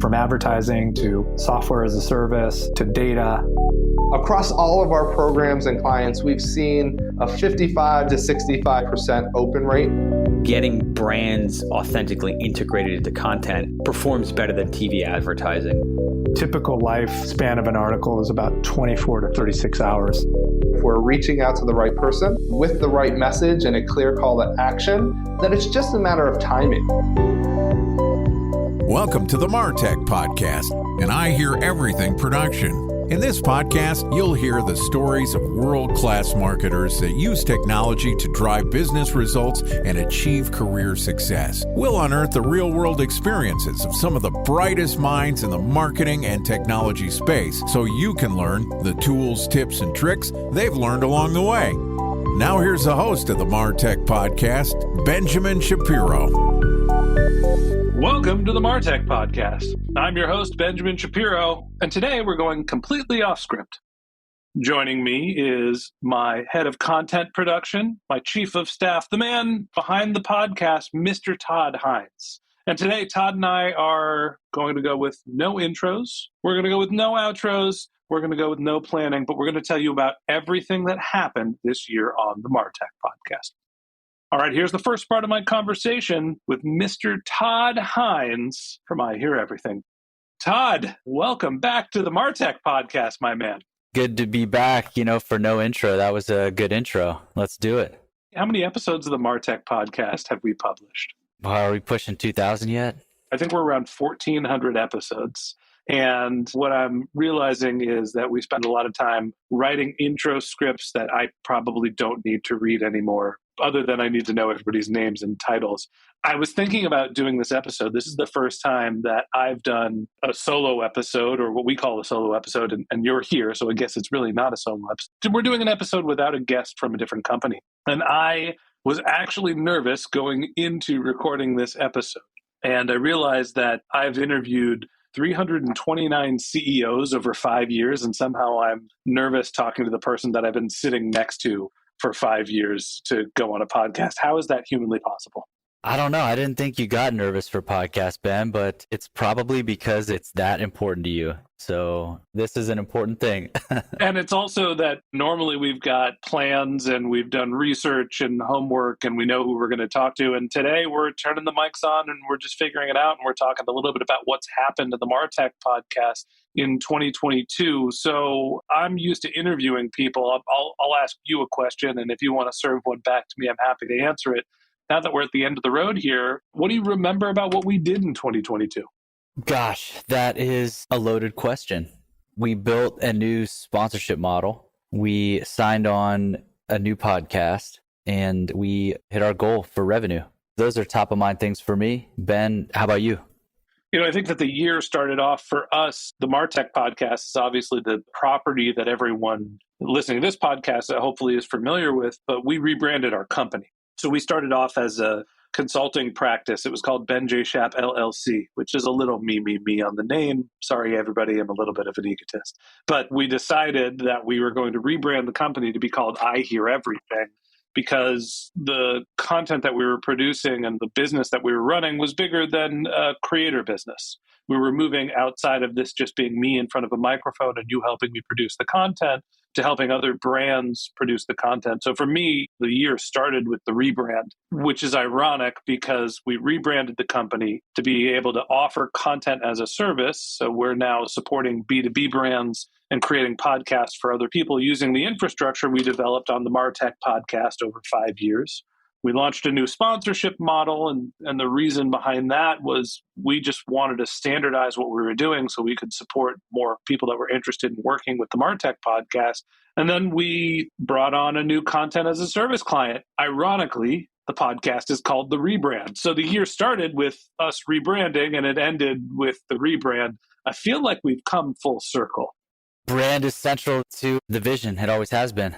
From advertising to software as a service to data. Across all of our programs and clients, we've seen a 55 to 65% open rate. Getting brands authentically integrated into content performs better than TV advertising. Typical lifespan of an article is about 24 to 36 hours. If we're reaching out to the right person with the right message and a clear call to action, then it's just a matter of timing. Welcome to the MarTech podcast, and I Hear Everything production. In this podcast, you'll hear the stories of world-class marketers that use technology to drive business results and achieve career success. We'll unearth the real-world experiences of some of the brightest minds in the marketing and technology space so you can learn the tools, tips, and tricks they've learned along the way. Now here's the host of the MarTech podcast, Benjamin Shapiro. Welcome to the MarTech podcast. I'm your host, Benjamin Shapiro, and today we're going completely off script. Joining me is my head of content production, my chief of staff, the man behind the podcast, Mr. Todd Hines. And today, Todd and I are going to go with no intros. We're going to go with no outros. We're going to go with no planning, but we're going to tell you about everything that happened this year on the MarTech podcast. All right, here's the first part of my conversation with Mr. Todd Hines from I Hear Everything. Todd, welcome back to the MarTech podcast, my man. Good to be back, for no intro. That was a good intro. Let's do it. How many episodes of the MarTech podcast have we published? Are we pushing 2,000 yet? I think we're around 1,400 episodes. And what I'm realizing is that we spend a lot of time writing intro scripts that I probably don't need to read anymore, other than I need to know everybody's names and titles. I was thinking about doing this episode. This is the first time that I've done a solo episode, or what we call a solo episode, and you're here, so I guess it's really not a solo episode. We're doing an episode without a guest from a different company. And I was actually nervous going into recording this episode. And I realized that I've interviewed 329 CEOs over 5 years, and somehow I'm nervous talking to the person that I've been sitting next to for 5 years to go on a podcast. How is that humanly possible? I don't know. I didn't think you got nervous for podcast, Ben, but it's probably because it's that important to you. So this is an important thing. And it's also that normally we've got plans and we've done research and homework and we know who we're going to talk to. And today we're turning the mics on and we're just figuring it out. And we're talking a little bit about what's happened to the MarTech podcast in 2022. So I'm used to interviewing people. I'll ask you a question. And if you want to serve one back to me, I'm happy to answer it. Now that we're at the end of the road here, what do you remember about what we did in 2022? Gosh, that is a loaded question. We built a new sponsorship model. We signed on a new podcast and we hit our goal for revenue. Those are top of mind things for me. Ben, how about you? I think that the year started off for us. The MarTech podcast is obviously the property that everyone listening to this podcast hopefully is familiar with, but we rebranded our company. So we started off as a consulting practice. It was called Ben J. Shap LLC, which is a little me on the name. Sorry, everybody, I'm a little bit of an egotist. But we decided that we were going to rebrand the company to be called I Hear Everything because the content that we were producing and the business that we were running was bigger than a creator business. We were moving outside of this just being me in front of a microphone and you helping me produce the content to helping other brands produce the content. So for me, the year started with the rebrand, which is ironic because we rebranded the company to be able to offer content as a service. So we're now supporting B2B brands and creating podcasts for other people using the infrastructure we developed on the MarTech podcast over 5 years. We launched a new sponsorship model, and the reason behind that was we just wanted to standardize what we were doing so we could support more people that were interested in working with the MarTech podcast. And then we brought on a new content as a service client. Ironically, the podcast is called The Rebrand. So the year started with us rebranding and it ended with the rebrand. I feel like we've come full circle. Brand is central to the vision. It always has been.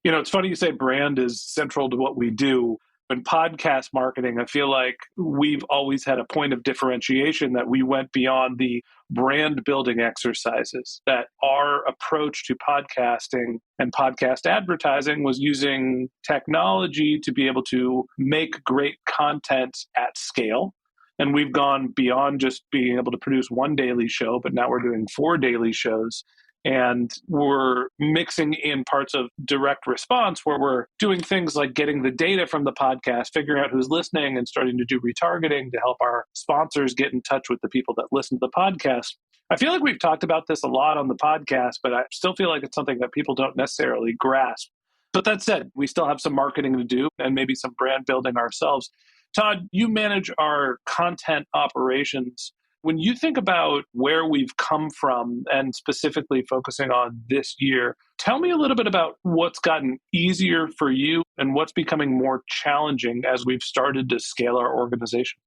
It's funny you say brand is central to what we do. In podcast marketing, I feel like we've always had a point of differentiation that we went beyond the brand building exercises, that our approach to podcasting and podcast advertising was using technology to be able to make great content at scale. And we've gone beyond just being able to produce one daily show, but now we're doing 4 daily shows. And we're mixing in parts of direct response where we're doing things like getting the data from the podcast, figuring out who's listening, and starting to do retargeting to help our sponsors get in touch with the people that listen to the podcast. I feel like we've talked about this a lot on the podcast, but I still feel like it's something that people don't necessarily grasp. But that said, we still have some marketing to do and maybe some brand building ourselves. Todd, you manage our content operations. When you think about where we've come from and specifically focusing on this year, tell me a little bit about what's gotten easier for you and what's becoming more challenging as we've started to scale our organization.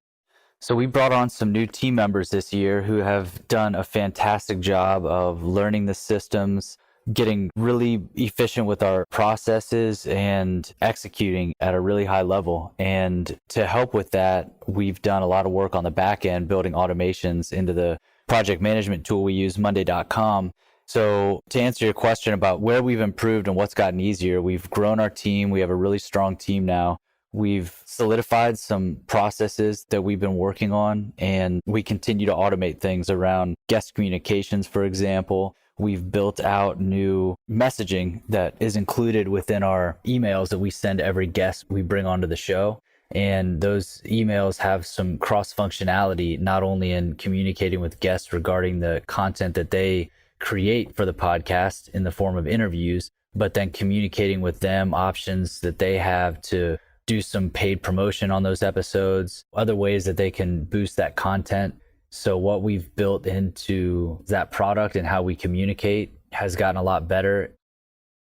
So we brought on some new team members this year who have done a fantastic job of learning the systems, getting really efficient with our processes and executing at a really high level. And to help with that, we've done a lot of work on the back end, building automations into the project management tool we use, Monday.com. So to answer your question about where we've improved and what's gotten easier, we've grown our team. We have a really strong team now. We've solidified some processes that we've been working on, and we continue to automate things around guest communications, for example. We've built out new messaging that is included within our emails that we send every guest we bring onto the show. And those emails have some cross functionality, not only in communicating with guests regarding the content that they create for the podcast in the form of interviews, but then communicating with them options that they have to do some paid promotion on those episodes, other ways that they can boost that content. So what we've built into that product and how we communicate has gotten a lot better.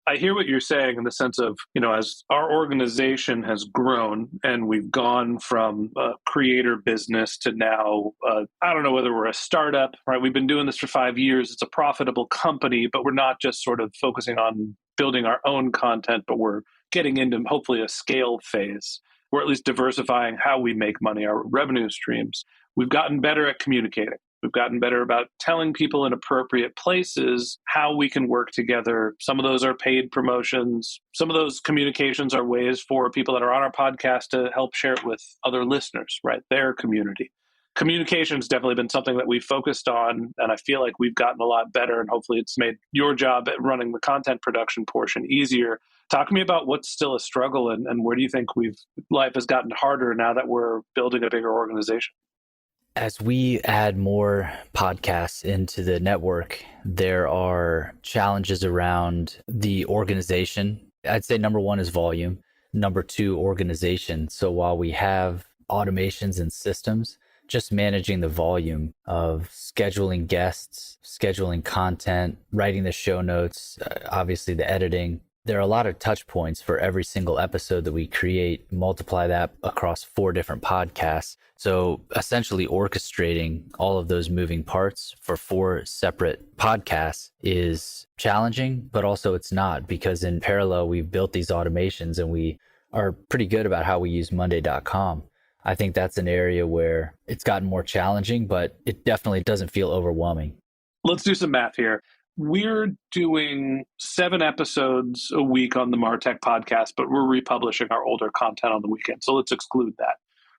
I hear what you're saying in the sense of, as our organization has grown and we've gone from a creator business to now, I don't know whether we're a startup, right? We've been doing this for 5 years. It's a profitable company, but we're not just sort of focusing on building our own content, but we're getting into hopefully a scale phase. We're at least diversifying how we make money, our revenue streams. We've gotten better at communicating. We've gotten better about telling people in appropriate places how we can work together. Some of those are paid promotions. Some of those communications are ways for people that are on our podcast to help share it with other listeners, right? Their community. Communication has definitely been something that we've focused on, and I feel like we've gotten a lot better, and hopefully it's made your job at running the content production portion easier. Talk to me about what's still a struggle and where do you think life has gotten harder now that we're building a bigger organization? As we add more podcasts into the network, there are challenges around the organization. I'd say number 1 is volume. Number 2, organization. So while we have automations and systems, just managing the volume of scheduling guests, scheduling content, writing the show notes, obviously the editing. There are a lot of touch points for every single episode that we create, multiply that across 4 different podcasts. So essentially orchestrating all of those moving parts for 4 separate podcasts is challenging, but also it's not, because in parallel, we've built these automations and we are pretty good about how we use Monday.com. I think that's an area where it's gotten more challenging, but it definitely doesn't feel overwhelming. Let's do some math here. We're doing 7 episodes a week on the MarTech podcast, but we're republishing our older content on the weekend. So let's exclude that.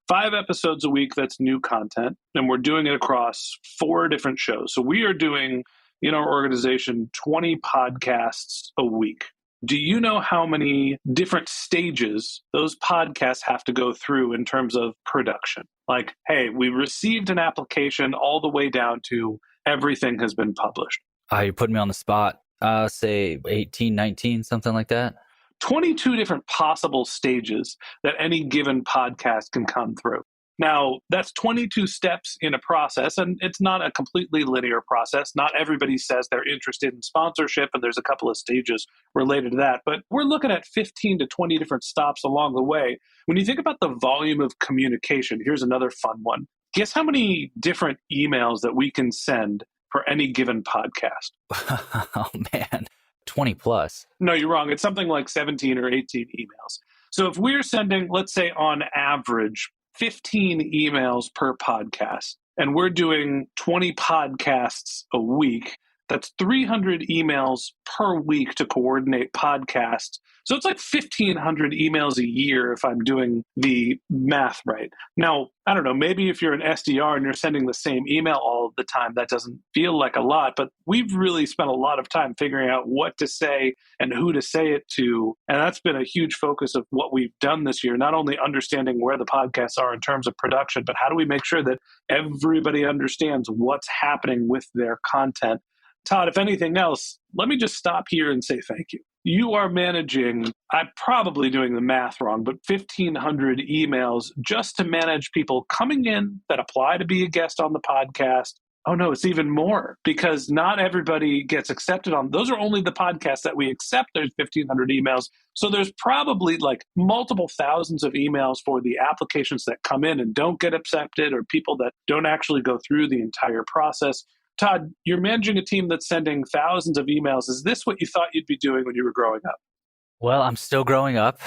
5 episodes a week, that's new content, and we're doing it across 4 different shows. So we are doing, in our organization, 20 podcasts a week. Do you know how many different stages those podcasts have to go through in terms of production? Like, hey, we received an application all the way down to everything has been published. You put me on the spot. Say 18, 19, something like that. 22 different possible stages that any given podcast can come through. Now, that's 22 steps in a process, and it's not a completely linear process. Not everybody says they're interested in sponsorship, and there's a couple of stages related to that. But we're looking at 15 to 20 different stops along the way. When you think about the volume of communication, here's another fun one. Guess how many different emails that we can send for any given podcast? Oh, man. 20 plus. No, you're wrong. It's something like 17 or 18 emails. So if we're sending, let's say on average, 15 emails per podcast, and we're doing 20 podcasts a week, that's 300 emails per week to coordinate podcasts. So it's like 1,500 emails a year if I'm doing the math right. Now, I don't know, maybe if you're an SDR and you're sending the same email all the time, that doesn't feel like a lot, but we've really spent a lot of time figuring out what to say and who to say it to. And that's been a huge focus of what we've done this year, not only understanding where the podcasts are in terms of production, but how do we make sure that everybody understands what's happening with their content. Todd, if anything else, let me just stop here and say thank you. You are managing, I'm probably doing the math wrong, but 1,500 emails just to manage people coming in that apply to be a guest on the podcast. Oh no, it's even more because not everybody gets accepted on. Those are only the podcasts that we accept. There's 1,500 emails. So there's probably like multiple thousands of emails for the applications that come in and don't get accepted or people that don't actually go through the entire process. Todd, you're managing a team that's sending thousands of emails. Is this what you thought you'd be doing when you were growing up? Well, I'm still growing up,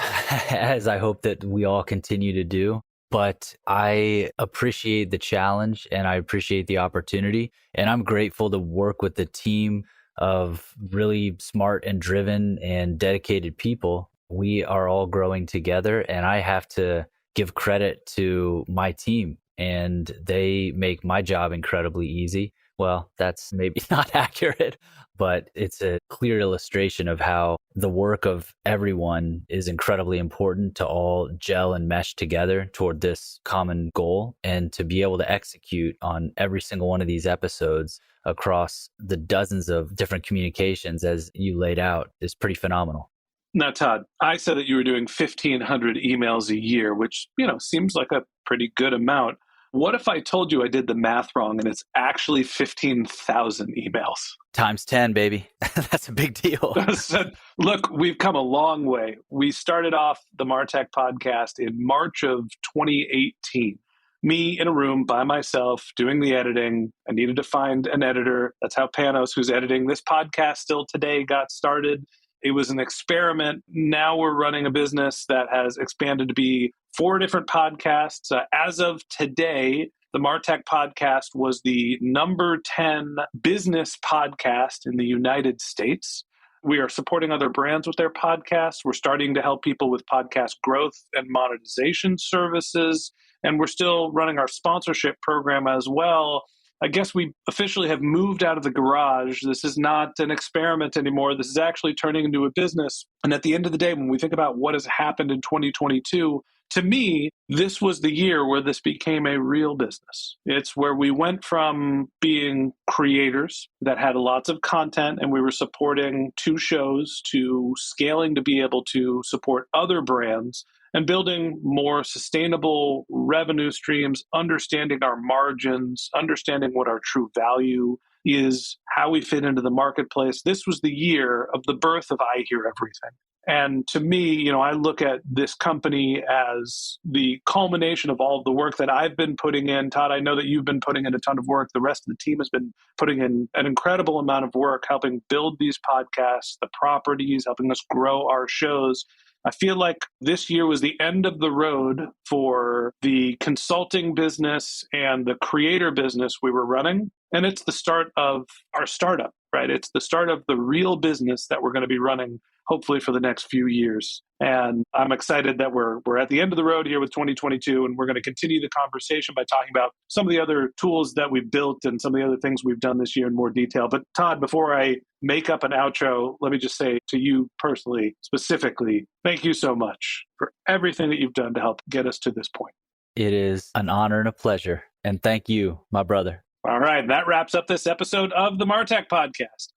as I hope that we all continue to do. But I appreciate the challenge and I appreciate the opportunity. And I'm grateful to work with the team of really smart and driven and dedicated people. We are all growing together, and I have to give credit to my team, and they make my job incredibly easy. Well, that's maybe not accurate, but it's a clear illustration of how the work of everyone is incredibly important to all gel and mesh together toward this common goal, and to be able to execute on every single one of these episodes across the dozens of different communications as you laid out is pretty phenomenal. Now, Todd, I said that you were doing 1,500 emails a year, which, seems like a pretty good amount. What if I told you I did the math wrong and it's actually 15,000 emails? Times 10, baby. That's a big deal. So, look, we've come a long way. We started off the MarTech podcast in March of 2018. Me in a room by myself doing the editing. I needed to find an editor. That's how Panos, who's editing this podcast still today, got started. It was an experiment. Now we're running a business that has expanded to be 4 different podcasts. As of today, the MarTech podcast was the number 10 business podcast in the United States. We are supporting other brands with their podcasts. We're starting to help people with podcast growth and monetization services. And we're still running our sponsorship program as well. I guess we officially have moved out of the garage. This is not an experiment anymore. This is actually turning into a business. And at the end of the day, when we think about what has happened in 2022, to me, this was the year where this became a real business. It's where we went from being creators that had lots of content and we were supporting 2 shows to scaling to be able to support other brands and building more sustainable revenue streams, understanding our margins, understanding what our true value is, how we fit into the marketplace. This was the year of the birth of I Hear Everything. And to me, I look at this company as the culmination of all of the work that I've been putting in. Todd, I know that you've been putting in a ton of work. The rest of the team has been putting in an incredible amount of work, helping build these podcasts, the properties, helping us grow our shows. I feel like this year was the end of the road for the consulting business and the creator business we were running. And it's the start of our startup, right? It's the start of the real business that we're going to be running, hopefully for the next few years. And I'm excited that we're at the end of the road here with 2022, and we're going to continue the conversation by talking about some of the other tools that we've built and some of the other things we've done this year in more detail. But Todd, before I make up an outro, let me just say to you personally, specifically, thank you so much for everything that you've done to help get us to this point. It is an honor and a pleasure. And thank you, my brother. All right, that wraps up this episode of the MarTech podcast.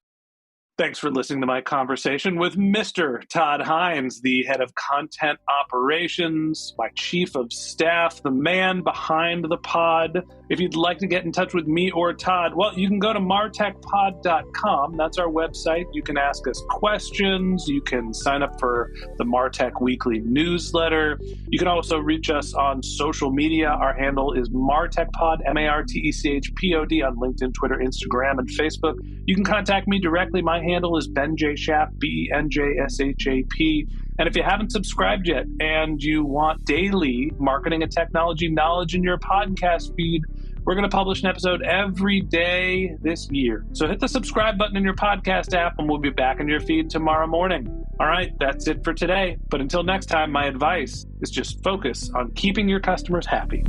Thanks for listening to my conversation with Mr. Todd Hines, the head of content operations, my chief of staff, the man behind the pod. If you'd like to get in touch with me or Todd, well, you can go to martechpod.com. That's our website. You can ask us questions. You can sign up for the MarTech weekly newsletter. You can also reach us on social media. Our handle is MarTechPod, MarTechPod on LinkedIn, Twitter, Instagram, and Facebook. You can contact me directly. My handle is Ben J. Shap, BenJShap. And if you haven't subscribed yet and you want daily marketing and technology knowledge in your podcast feed, we're going to publish an episode every day this year. So hit the subscribe button in your podcast app and we'll be back in your feed tomorrow morning. All right, that's it for today. But until next time, my advice is just focus on keeping your customers happy.